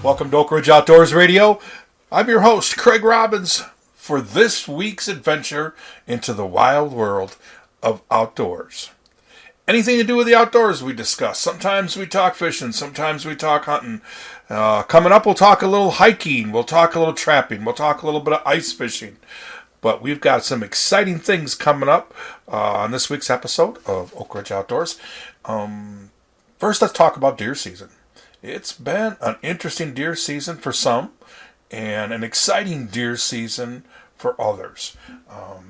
Welcome to Oakridge Outdoors Radio. I'm your host, Craig Robbins, for this week's adventure into the wild world of outdoors. Anything to do with the outdoors we discuss. Sometimes we talk fishing, sometimes we talk hunting. Coming up, we'll talk a little hiking, we'll talk a little trapping, we'll talk a little bit of ice fishing. But we've got some exciting things coming up on this week's episode of Oakridge Outdoors. First, let's talk about deer season. It's been an interesting deer season for some and an exciting deer season for others.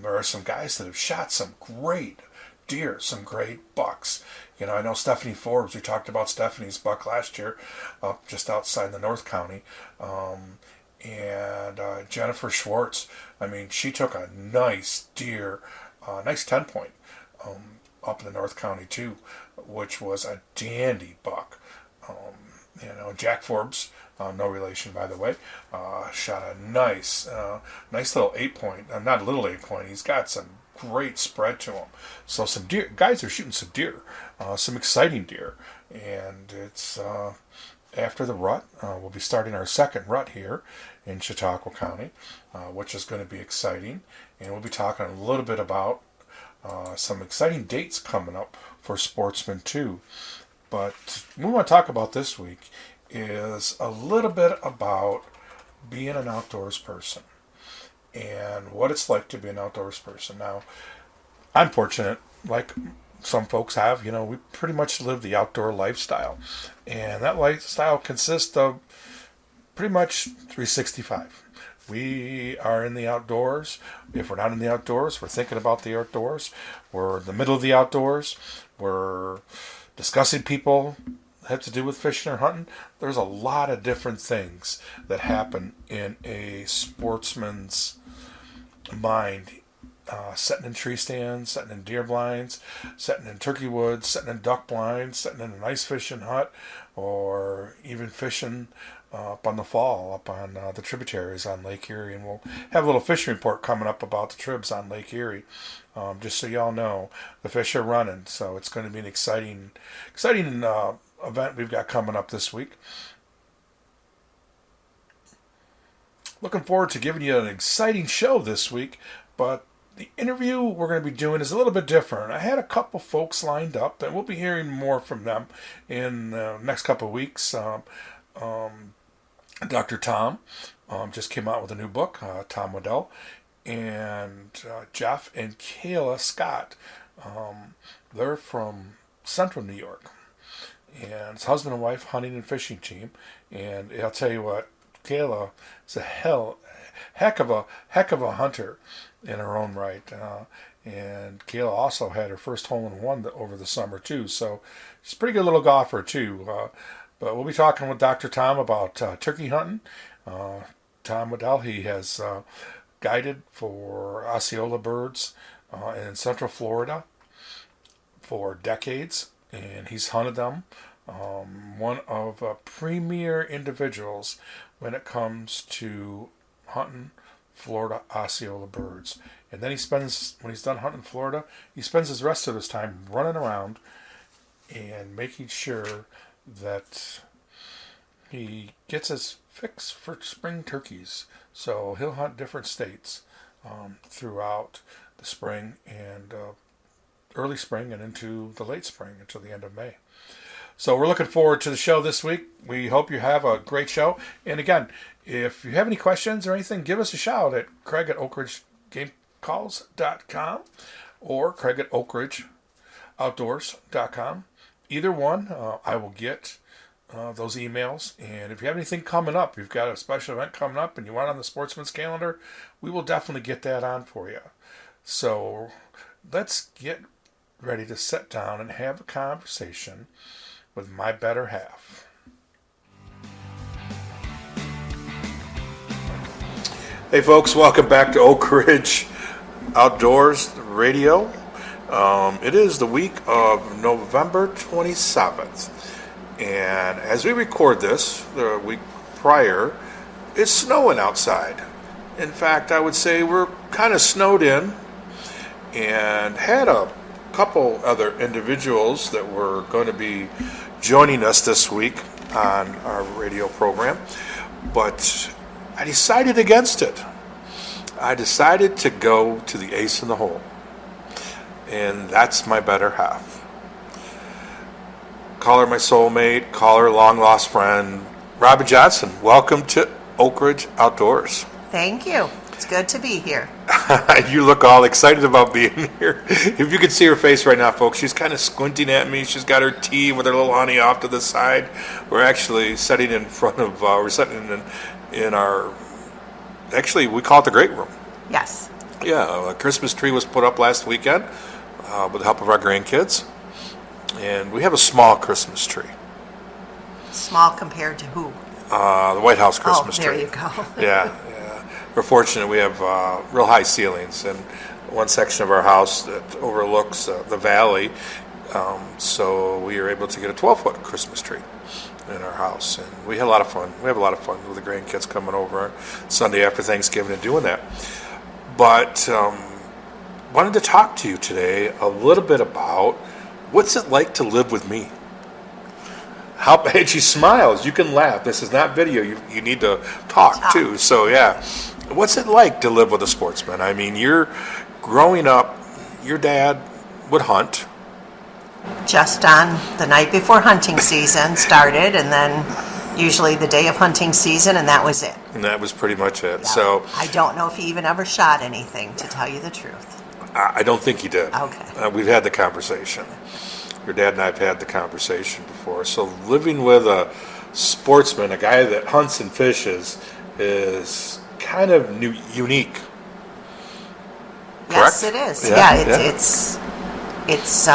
There are some guys that have shot some great deer, some great bucks. You know, I know Stephanie Forbes, we talked about Stephanie's buck last year up just outside the North County. And Jennifer Schwartz, I mean, she took a nice deer, nice 10-point up in the North County too, which was a dandy buck. Jack Forbes, no relation by the way, shot a nice little 8-point. Not a little 8-point. He's got some great spread to him. So some deer guys are shooting some deer, some exciting deer, and it's after the rut. We'll be starting our second rut here in Chautauqua County, which is going to be exciting, and we'll be talking a little bit about some exciting dates coming up for sportsmen too. But what we want to talk about this week is a little bit about being an outdoors person and what it's like to be an outdoors person. Now, I'm fortunate, like some folks have, we pretty much live the outdoor lifestyle. And that lifestyle consists of pretty much 365. We are in the outdoors. If we're not in the outdoors, we're thinking about the outdoors. We're in the middle of the outdoors. We're discussing people that have to do with fishing or hunting. There's a lot of different things that happen in a sportsman's mind. Sitting in tree stands, sitting in deer blinds, sitting in turkey woods, sitting in duck blinds, sitting in an ice fishing hut, or even fishing up on the fall, up on the tributaries on Lake Erie. And we'll have a little fishing report coming up about the tribs on Lake Erie. Just so y'all know, the fish are running, so it's going to be an exciting event we've got coming up this week. Looking forward to giving you an exciting show this week, but the interview we're going to be doing is a little bit different. I had a couple folks lined up, and we'll be hearing more from them in the next couple of weeks. Dr. Tom just came out with a new book, Tom Waddell, and Jeff and Kayla Scott. They're from Central New York, and it's husband and wife hunting and fishing team. And I'll tell you what, Kayla is a heck of a hunter in her own right. And Kayla also had her first hole-in-one over the summer too, so she's a pretty good little golfer too. But we'll be talking with Dr. Tom about turkey hunting. Tom Waddell, he has guided for Osceola birds in Central Florida for decades, and he's hunted them. One of premier individuals when it comes to hunting Florida Osceola birds. And then when he's done hunting Florida, he spends his rest of his time running around and making sure that he gets his fix for spring turkeys. So he'll hunt different states throughout the spring and early spring and into the late spring until the end of May. So we're looking forward to the show this week. We hope you have a great show. And again, if you have any questions or anything, give us a shout at Craig at OakridgeGameCalls.com or Craig at OakridgeOutdoors.com. Either one, I will get those emails. And if you have anything coming up, you've got a special event coming up and you want it on the sportsman's calendar, we will definitely get that on for you. So let's get ready to sit down and have a conversation with my better half. Hey folks, welcome back to Oakridge Outdoors Radio. It is the week of November 27th, and as we record this, the week prior, it's snowing outside. In fact, I would say we're kind of snowed in, and had a couple other individuals that were going to be joining us this week on our radio program, but I decided against it. I decided to go to the ace in the hole, and that's my better half. Call her my soulmate, call her long lost friend, Robin Johnson. Welcome to Oakridge Outdoors. Thank you. It's good to be here. You look all excited about being here. If you could see her face right now, folks, she's kind of squinting at me. She's got her tea with her little honey off to the side. We're actually sitting in front of, we're sitting in our, actually, we call it the great room. Yes. Yeah, a Christmas tree was put up last weekend with the help of our grandkids. And we have a small Christmas tree. Small compared to who? The White House Christmas tree. Oh, there you go. Yeah. We're fortunate we have real high ceilings in one section of our house that overlooks the valley. So we were able to get a 12-foot Christmas tree in our house. And we had a lot of fun. We have a lot of fun with the grandkids coming over Sunday after Thanksgiving and doing that. But wanted to talk to you today a little bit about what's it like to live with me. And she smiles. You can laugh. This is not video. You need to talk too. So yeah. What's it like to live with a sportsman? I mean, you're growing up, your dad would hunt. Just on the night before hunting season started, and then usually the day of hunting season, and that was it. And that was pretty much it. Yeah. So I don't know if he even ever shot anything, to tell you the truth. I don't think he did. Okay. We've had the conversation. Your dad and I have had the conversation before. So living with a sportsman, a guy that hunts and fishes, is kind of unique. Yes, Correct? it is. It's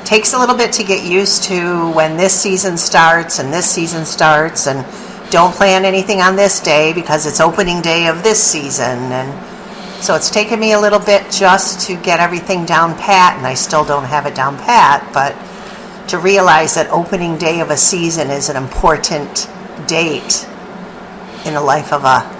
takes a little bit to get used to when this season starts and this season starts, and don't plan anything on this day because it's opening day of this season, and so it's taken me a little bit just to get everything down pat, and I still don't have it down pat, but to realize that opening day of a season is an important date in the life of a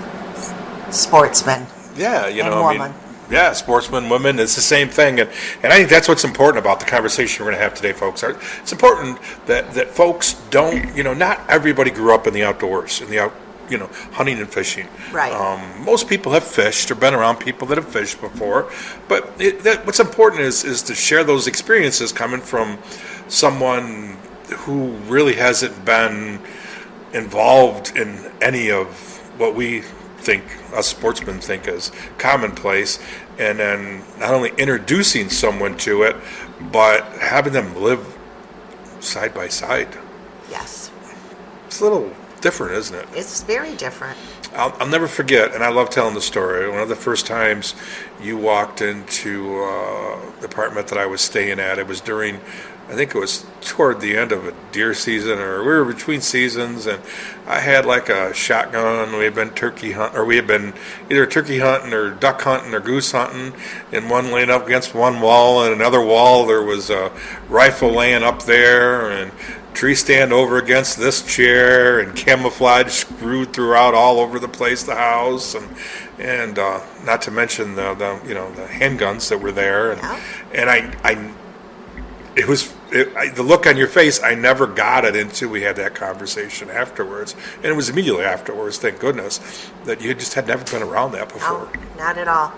sportsman. Yeah, woman. Yeah, sportsmen, women, it's the same thing. And I think that's what's important about the conversation we're going to have today, folks. It's important that folks don't, not everybody grew up in the outdoors, hunting and fishing. Right. Most people have fished or been around people that have fished before. But what's important is to share those experiences coming from someone who really hasn't been involved in any of what we think us sportsmen think is commonplace, and then not only introducing someone to it, but having them live side by side. Yes. It's a little different, isn't it? It's very different. I'll never forget, and I love telling the story, one of the first times you walked into the apartment that I was staying at, it was during, I think it was toward the end of a deer season, or we were between seasons, and I had like a shotgun. We had been we had been either turkey hunting or duck hunting or goose hunting, and one laying up against one wall, and another wall there was a rifle laying up there, and tree stand over against this chair, and camouflage screwed throughout all over the place, the house, and not to mention the handguns that were there, and the look on your face, I never got it until we had that conversation afterwards. And it was immediately afterwards, thank goodness, that you just had never been around that before. No, not at all.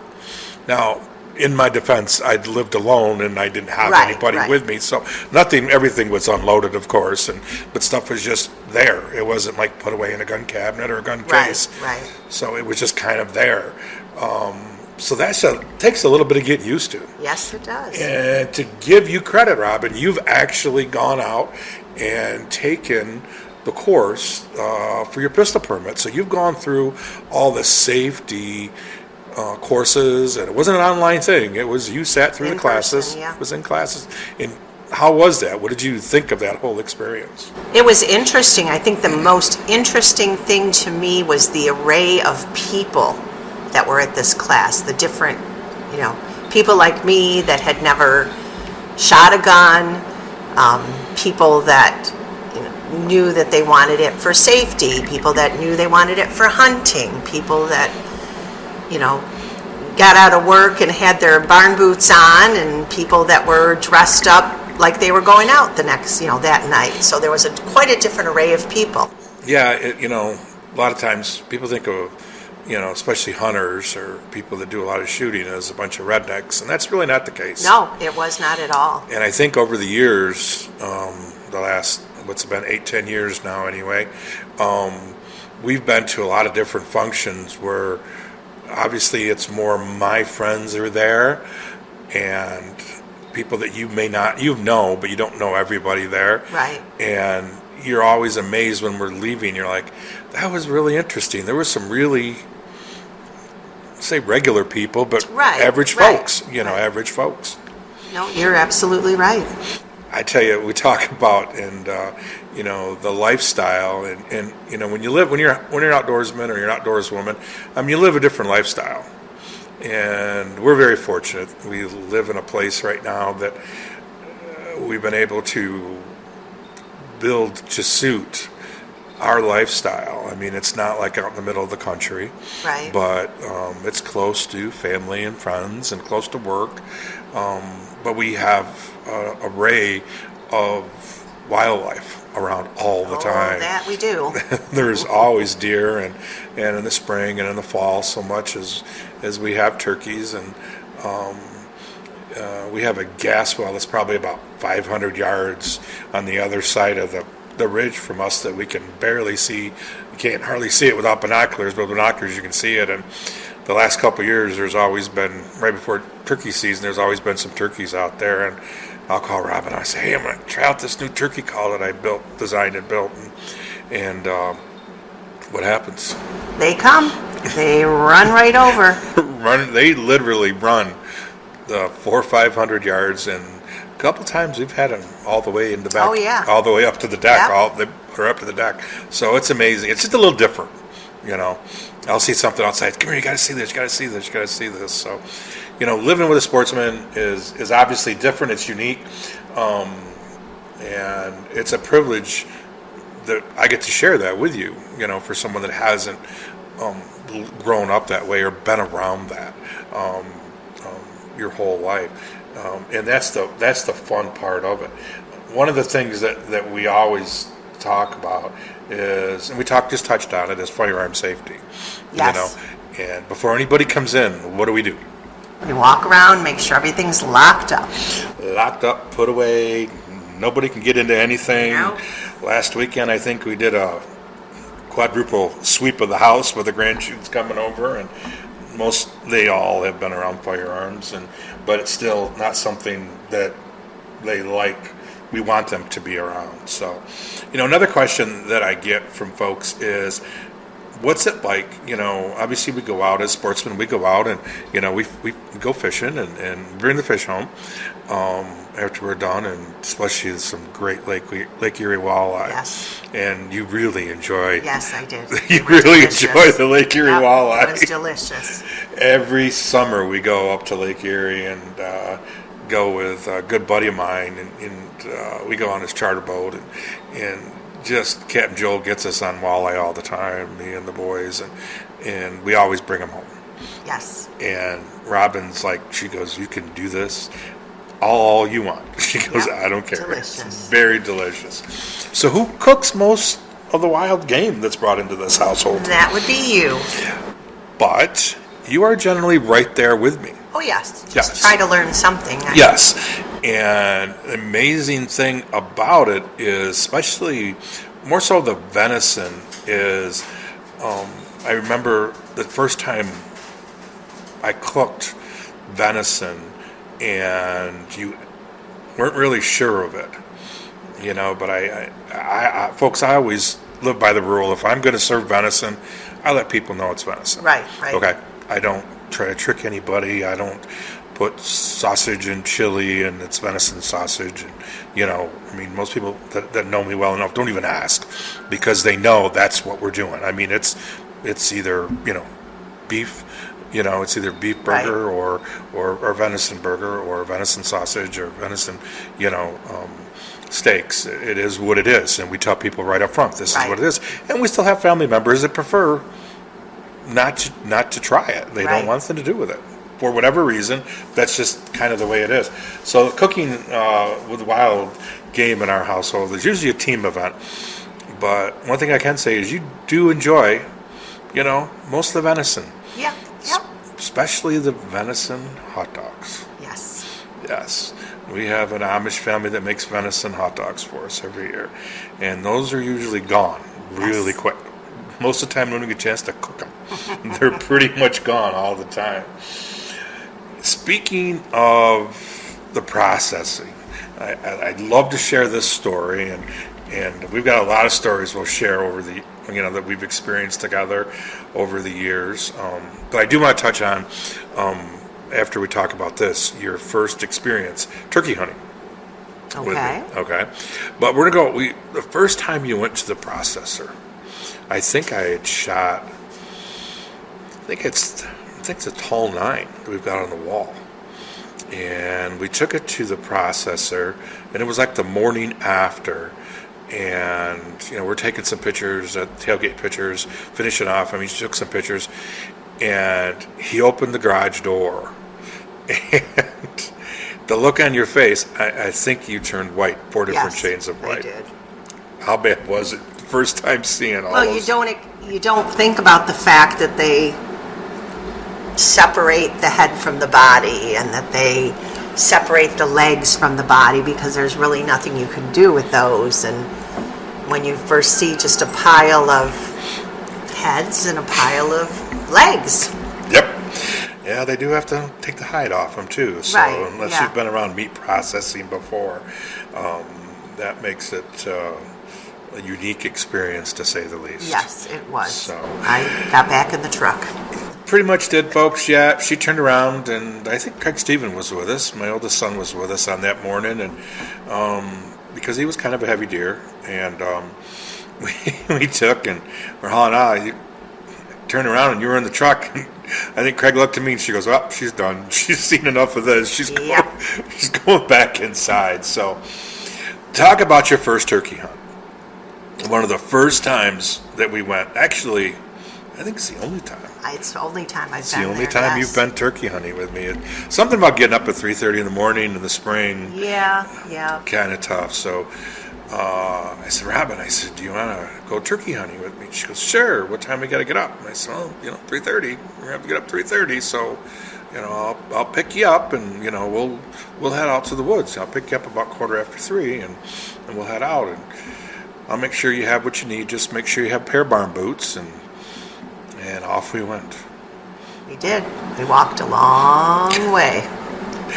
Now, in my defense, I'd lived alone and I didn't have anybody with me. So everything was unloaded, of course, but stuff was just there. It wasn't like put away in a gun cabinet or a gun case. Right. So it was just kind of there. So that takes a little bit of getting used to. Yes, it does. And to give you credit, Robin, you've actually gone out and taken the course for your pistol permit. So you've gone through all the safety courses, and it wasn't an online thing. It was you sat through the classes. Yeah. It was in classes. And how was that? What did you think of that whole experience? It was interesting. I think the most interesting thing to me was the array of people that were at this class, the different, people like me that had never shot a gun, people that knew that they wanted it for safety, people that knew they wanted it for hunting, people that, got out of work and had their barn boots on, and people that were dressed up like they were going out the next, that night. So there was quite a different array of people. Yeah, a lot of times people think of, especially hunters or people that do a lot of shooting as a bunch of rednecks, and that's really not the case. No, it was not at all. And I think over the years, the last, what's it been, 8-10 years now anyway, we've been to a lot of different functions where obviously it's more my friends are there and people that you may not, but you don't know everybody there. Right. And you're always amazed when we're leaving. You're like, that was really interesting. There was some really, say regular people, but average folks, average folks. No, you're absolutely right. I tell you, we talk about the lifestyle and when you're an outdoorsman or you're an outdoorswoman, you live a different lifestyle, and we're very fortunate. We live in a place right now that we've been able to build to suit our lifestyle. It's not like out in the middle of the country, right? But it's close to family and friends and close to work. But we have an array of wildlife around all the time. That we do. There's always deer and in the spring and in the fall so much as we have turkeys, and we have a gas well that's probably about 500 yards on the other side of the ridge from us that we can barely see. You can't hardly see it without binoculars, but with binoculars you can see it. And the last couple of years, there's always been, right before turkey season, there's always been some turkeys out there. And I'll call Robin. I say, hey, I'm going to try out this new turkey call that I designed and built. And what happens? They come. They run right over. They literally run the 400 or 500 yards, and a couple times we've had them all the way in the back. Oh, yeah. All the way up to the deck. Yep. Or up to the deck. So it's amazing. It's just a little different, I'll see something outside. Come here, you got to see this. You got to see this. You got to see this. So, living with a sportsman is obviously different. It's unique, and it's a privilege that I get to share that with you. For someone that hasn't grown up that way or been around that your whole life, and that's the fun part of it. One of the things that we always talk about is, and we just touched on it, is firearm safety. Yes. And before anybody comes in, what do? We walk around, make sure everything's locked up. Locked up, put away. Nobody can get into anything. No. Last weekend, I think we did a quadruple sweep of the house with the grandchildren coming over, and they all have been around firearms, but it's still not something that they like. We want them to be around. So, another question that I get from folks is, what's it like? Obviously we go out as sportsmen. We go out and we go fishing and bring the fish home after we're done, and especially some great Lake Erie walleye. Yes. And you really enjoy. Yes, I did. You really enjoy the Lake Erie walleye. It was delicious. Every summer we go up to Lake Erie and go with a good buddy of mine, and we go on his charter boat, and just Captain Joel gets us on walleye all the time, me and the boys, and we always bring them home. Yes. And Robin's like, she goes, you can do this all you want. She goes, I don't care. Delicious. It's very delicious. So who cooks most of the wild game that's brought into this household? That would be you. But you are generally right there with me. Oh, yes. Just Yes. try to learn something. Yes. And the amazing thing about it is, especially more so the venison, is I remember the first time I cooked venison and you weren't really sure of it, but I folks, I always live by the rule. If I'm going to serve venison, I let people know it's venison. Right. Okay. I don't try to trick anybody. I don't put sausage and chili and it's venison sausage. And, most people that know me well enough don't even ask, because they know that's what we're doing. It's either, beef, it's either beef burger or venison burger or venison sausage or venison, steaks. It is what it is. And we tell people right up front, this is what it is. And we still have family members that prefer not to try it. They don't want anything to do with it. for whatever reason, that's just kind of the way it is. So cooking with wild game in our household is usually a team event. But one thing I can say is you do enjoy, most of the venison. Yeah. Yep. Especially the venison hot dogs. Yes. Yes. We have an Amish family that makes venison hot dogs for us every year. And those are usually gone really quick. Most of the time, we don't get a chance to cook them. They're pretty much gone all the time. Speaking of the processing, I'd love to share this story, and we've got a lot of stories we'll share over that we've experienced together over the years. But I do want to touch on, after we talk about this, your first experience turkey hunting. Okay. Okay. But we're going to go, the first time you went to the processor, I think I had shot, I think it's a tall 9 that we've got on the wall. And we took it to the processor, and it was like the morning after. And, we're taking some pictures, tailgate pictures, finishing off. He took some pictures, and he opened the garage door. And the look on your face, I think you turned white, 4 different shades of white. I did. How bad was it the first time seeing all Well, those? you don't think about the fact that they separate the head from the body and that they separate the legs from the body, because there's really nothing you can do with those. And when you first see just a pile of heads and a pile of legs. Yep. Yeah, they do have to take the hide off them too. So unless you've been around meat processing before, that makes it a unique experience, to say the least. Yes, it was. So I got back in the truck. pretty much did, folks. Yeah, she turned around, and I think Craig Stephen was with us. My oldest son was with us on that morning, and because he was kind of a heavy deer, and we took and we're hauling out. You turned around, and you were in the truck. And I think Craig looked at me, and she goes, "Well, she's done. She's seen enough of this. She's going back inside." So, talk about your first turkey hunt. One of the first times that we went. Actually, I think it's the only time. It's the only time I've been there. It's the only time you've been turkey hunting with me. Something about getting up at 3:30 in the morning in the spring. Yeah. Kind of tough. So I said, Robin, do you want to go turkey hunting with me? She goes, sure. What time we got to get up? And I said, well, 3:30. We're going to have to get up 3:30. So, I'll pick you up, and we'll head out to the woods. I'll pick you up about 3:15, and we'll head out, and I'll make sure you have what you need. Just make sure you have a pair of barn boots, and off we went. We did. We walked a long way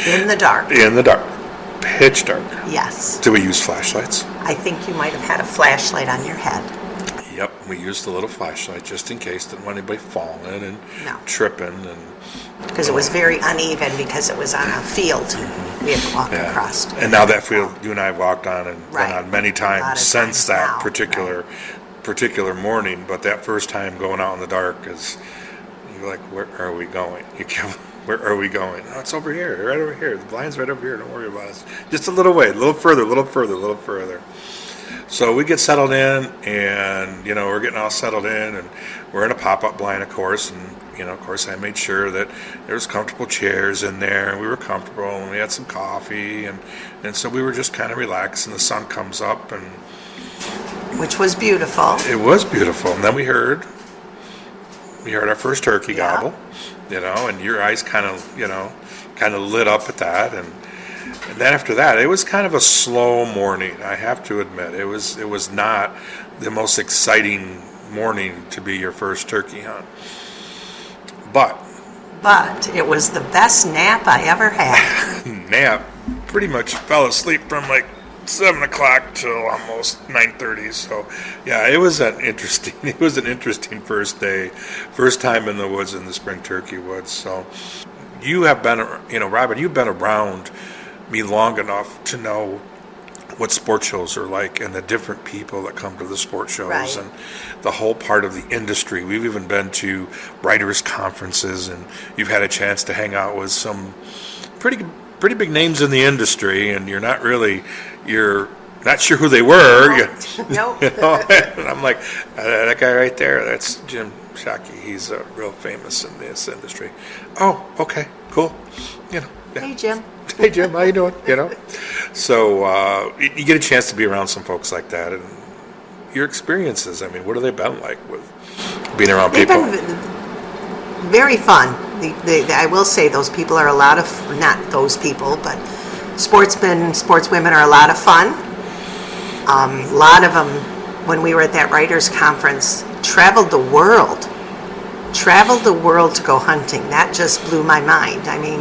in the dark. In the dark. Pitch dark. Yes. Did we use flashlights? I think you might have had a flashlight on your head. Yep, we used a little flashlight just in case. Didn't want anybody falling and tripping. Because it was very uneven because it was on a field. We had to walk across. And now that field you and I have walked on and been on many times since that particular morning, but that first time going out in the dark is, you're like, where are we going? Where are we going? Oh, it's over here, right over here. The blind's right over here. Don't worry about us. Just a little way, a little further. So we get settled in, and we're getting all settled in, and we're in a pop-up blind, of course, and of course, I made sure that there was comfortable chairs in there, and we were comfortable, and we had some coffee, and so we were just kind of relaxed, and the sun comes up, and which was beautiful. It was beautiful. And then we heard our first turkey gobble, and your eyes kind of lit up at that. And then after that, it was kind of a slow morning, I have to admit. It was not the most exciting morning to be your first turkey hunt. But it was the best nap I ever had. Nap. Pretty much fell asleep from like 7 o'clock till almost 9:30. So, yeah, it was an interesting first day, first time in the woods, in the spring turkey woods. So, you have been, Robin, you've been around me long enough to know what sport shows are like and the different people that come to the sport shows and the whole part of the industry. We've even been to writers' conferences, and you've had a chance to hang out with some pretty big names in the industry, and you're not sure who they were. Nope. And I'm like, that guy right there, that's Shockey. He's real famous in this industry. Oh, okay, cool. You know. Yeah. Hey, Jim. Hey, Jim, how you doing? You know. So you get a chance to be around some folks like that, and your experiences. I mean, what have they been like with being around They've people? been very fun. I will say those people are a lot of, not those people, but sportsmen, sportswomen are a lot of fun. A lot of them, when we were at that writers' conference, traveled the world to go hunting. That just blew my mind. I mean,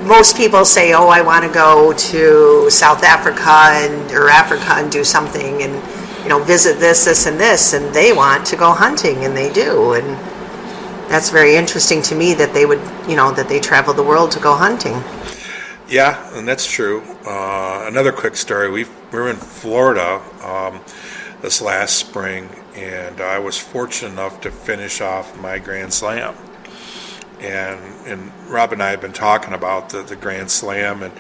most people say, oh, I want to go to South Africa or Africa and do something and, visit this, and this, and they want to go hunting, and they do. And that's very interesting to me that they would, that they travel the world to go hunting. Yeah, and that's true. Another quick story. We were in Florida this last spring, and I was fortunate enough to finish off my Grand Slam. And Rob and I have been talking about the Grand Slam, and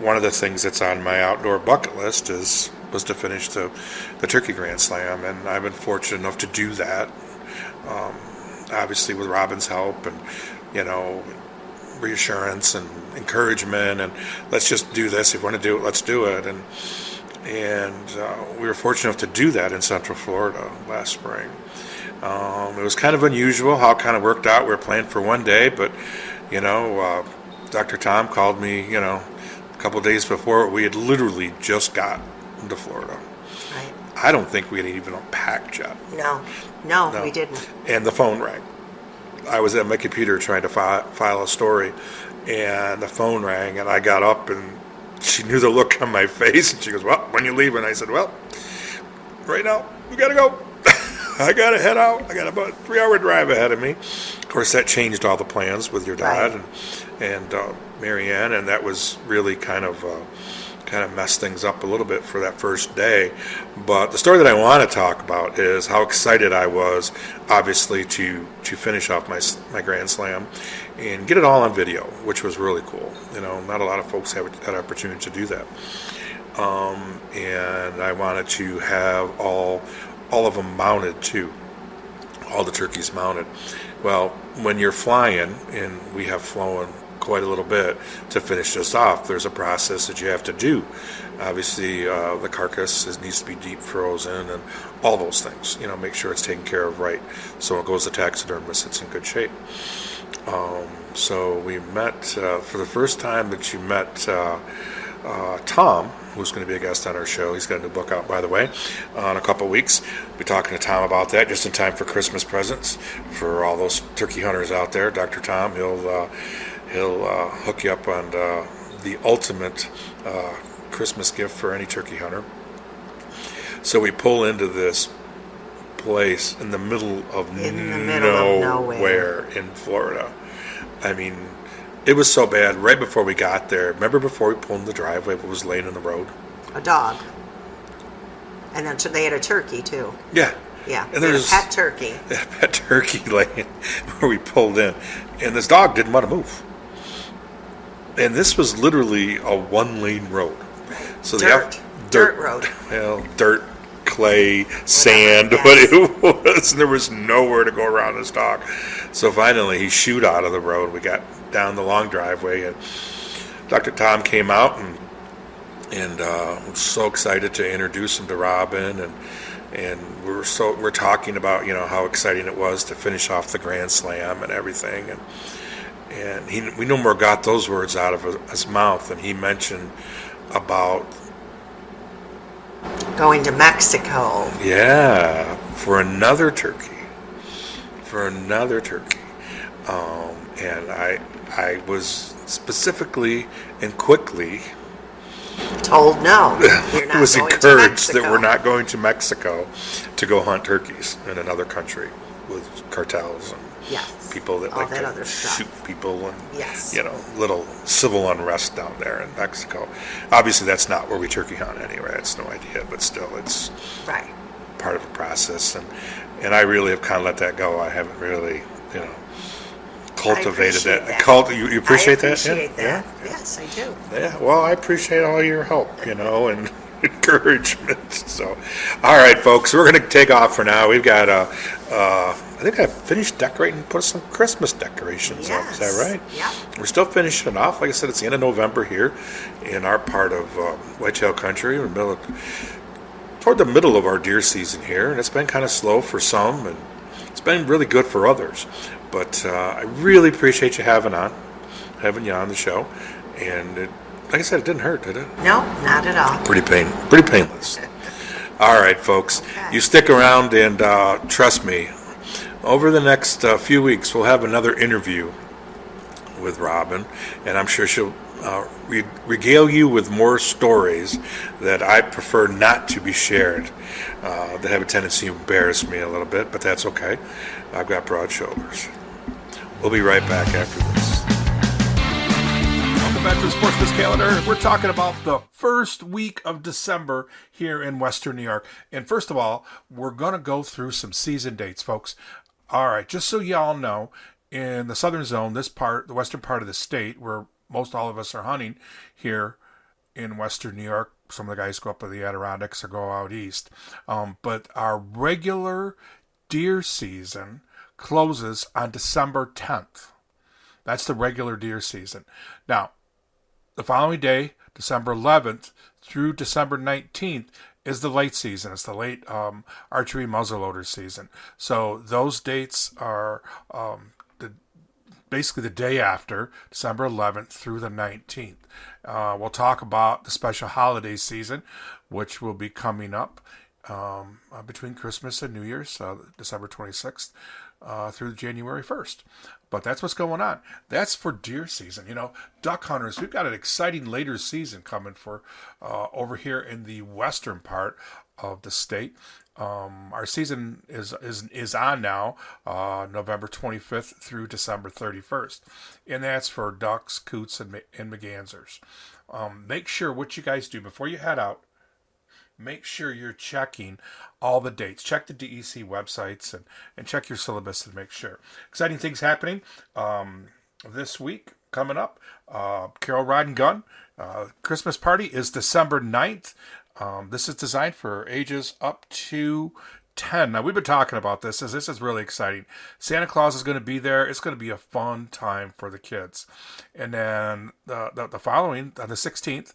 one of the things that's on my outdoor bucket list was to finish the Turkey Grand Slam, and I've been fortunate enough to do that. Obviously with Robin's help and reassurance and encouragement, and let's just do this. If you want to do it, let's do it. And we were fortunate enough to do that in Central Florida last spring. It was kind of unusual how it kind of worked out. We were planned for one day, but Dr. Tom called me a couple of days before. We had literally just got to Florida. Right. I don't think we had even unpacked yet. No, we didn't. And the phone rang. I was at my computer trying to file a story, and the phone rang, and I got up, and she knew the look on my face, and she goes, well, when you leaving? I said, well, right now, we got to go. I got to head out. I got about a 3-hour drive ahead of me. Of course, that changed all the plans with your dad Right. and Marianne, and that was really kind of messed things up a little bit for that first day. But the story that I want to talk about is how excited I was, obviously, to finish off my Grand Slam and get it all on video, which was really cool. Not a lot of folks have that opportunity to do that. And I wanted to have all of them mounted too, all the turkeys mounted. Well, when you're flying, and we have flown quite a little bit to finish this off, there's a process that you have to do. Obviously, the carcass needs to be deep frozen and all those things. Make sure it's taken care of right. So it goes to taxidermist, it's in good shape. So we met, for the first time that you met Tom, who's going to be a guest on our show. He's got a new book out, by the way, in a couple of weeks. We'll be talking to Tom about that just in time for Christmas presents for all those turkey hunters out there. Dr. Tom, he'll hook you up on the ultimate Christmas gift for any turkey hunter. So we pull into this place in the middle of nowhere in Florida. I mean, it was so bad. Right before we got there, remember before we pulled in the driveway, what was laying in the road? A dog. And then they had a turkey, too. Yeah. Yeah, And there's a pet turkey. a pet turkey laying where we pulled in. And this dog didn't want to move. And this was literally a one-lane road. So Dirt road. Well, dirt, clay, sand, yes. what it was. And there was nowhere to go around this dog. So finally, he shooed out of the road. We got down the long driveway, and Dr. Tom came out, and was so excited to introduce him to Robin, and we're talking about how exciting it was to finish off the Grand Slam and everything, and we no more got those words out of his mouth, and he mentioned about Going to Mexico. Yeah, for another turkey. And I was specifically and quickly Told no. You're not was going to encouraged Mexico. that we're not going to Mexico to go hunt turkeys in another country with cartels and Yes. people that All like that to other stuff. shoot people and Yes. little civil unrest down there in Mexico. Obviously, that's not where we turkey hunt anyway. It's no idea, but still, it's Right. part of the process, and I really have kind of let that go. I haven't really, cultivated appreciate that. that. You appreciate that? I appreciate Yeah? that. Yes, I do. Yeah. Well, I appreciate all your help, and encouragement. So, all right, folks, we're going to take off for now. We've got I think I finished decorating, put some Christmas decorations up. Is that right? Yep. We're still finishing it off. Like I said, it's the end of November here in our part of Whitetail Country, toward the middle of our deer season here, and it's been kind of slow for some, and it's been really good for others. But I really appreciate you having you on the show, and like I said, it didn't hurt, did it? No, not at all. Pretty painless. All right, folks, you stick around and trust me, over the next few weeks, we'll have another interview with Robin, and I'm sure she'll regale you with more stories that I prefer not to be shared, that have a tendency to embarrass me a little bit, but that's okay. I've got broad shoulders. We'll be right back after this. Back to the Sports Biz Calendar. We're talking about the first week of December here in Western New York. And first of all, we're going to go through some season dates, folks. All right, just so y'all know, in the southern zone, the western part of the state, where most all of us are hunting here in Western New York, some of the guys go up to the Adirondacks or go out east. But our regular deer season closes on December 10th. That's the regular deer season. Now, the following day, December 11th through December 19th, is the late season. It's the late archery muzzleloader season. So those dates are basically the day after, December 11th through the 19th. We'll talk about the special holiday season, which will be coming up between Christmas and New Year's, December 26th through January 1st. But that's what's going on. That's for deer season. Duck hunters, we've got an exciting later season coming for over here in the western part of the state. Our season is on now, November 25th through December 31st. And that's for ducks, coots, and mergansers. Make sure what you guys do before you head out, make sure you're checking all the dates. Check the DEC websites and check your syllabus to make sure. Exciting things happening this week coming up. Carol Rod and Gun Christmas party is December 9th. This is designed for ages up to 10. Now, we've been talking about this, as this is really exciting. Santa Claus is going to be there. It's going to be a fun time for the kids. And then the following, on the 16th,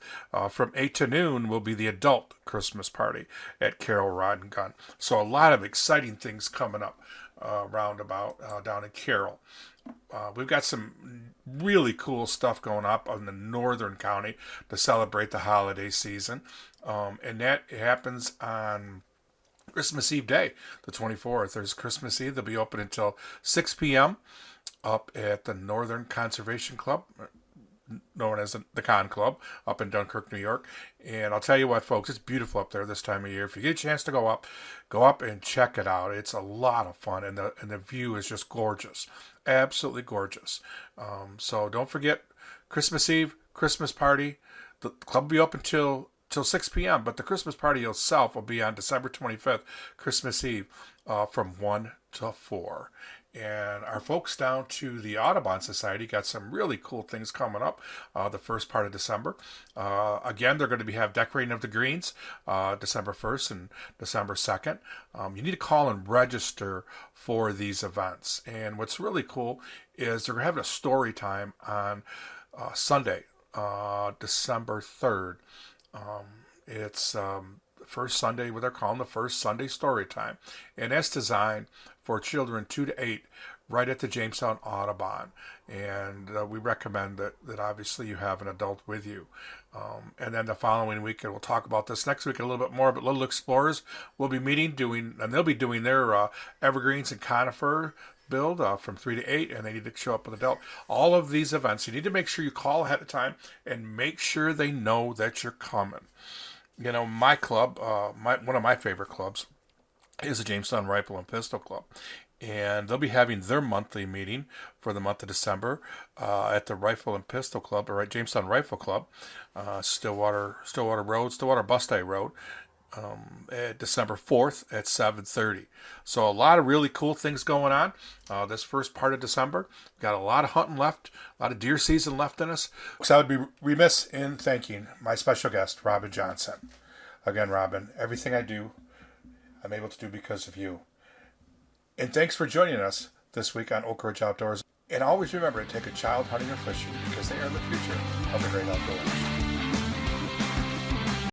from 8 to noon, will be the adult Christmas party at Carol Rod and Gun. So a lot of exciting things coming up roundabout down in Carroll. We've got some really cool stuff going up in the northern county to celebrate the holiday season. And that happens on Christmas Eve day, the 24th. There's Christmas Eve. They'll be open until 6 p.m. up at the Northern Conservation Club, known as the Con Club, up in Dunkirk, New York. And I'll tell you what, folks, it's beautiful up there this time of year. If you get a chance to go up and check it out. It's a lot of fun, and the view is just gorgeous, absolutely gorgeous. So don't forget Christmas Eve, Christmas party. The club will be open till 6 p.m., but the Christmas party itself will be on December 25th, Christmas Eve, from 1 to 4. And our folks down to the Audubon Society got some really cool things coming up the first part of December. Again, they're going to have decorating of the greens December 1st and December 2nd. You need to call and register for these events. And what's really cool is they're having a story time on Sunday, December 3rd. It's first Sunday, what they're calling the first Sunday story time. And that's designed for children 2 to 8 right at the Jamestown Audubon. And we recommend that obviously you have an adult with you. And then the following week, and we'll talk about this next week a little bit more, but Little Explorers will be and they'll be doing their evergreens and conifer build from 3 to 8, and they need to show up with adult. All of these events, you need to make sure you call ahead of time and make sure they know that you're coming. My club, one of my favorite clubs is the Jamestown Rifle and Pistol Club. And they'll be having their monthly meeting for the month of December at the Rifle and Pistol Club, or at Jamestown Rifle Club, Stillwater Bustay Road, at December 4th at 7:30. So a lot of really cool things going on this first part of December. Got a lot of hunting left, a lot of deer season left in us. So I would be remiss in thanking my special guest, Robin Johnson. Again, Robin, everything I do, I'm able to do because of you. And thanks for joining us this week on Oakridge Outdoors. And always remember to take a child hunting or fishing because they are the future of the great outdoors.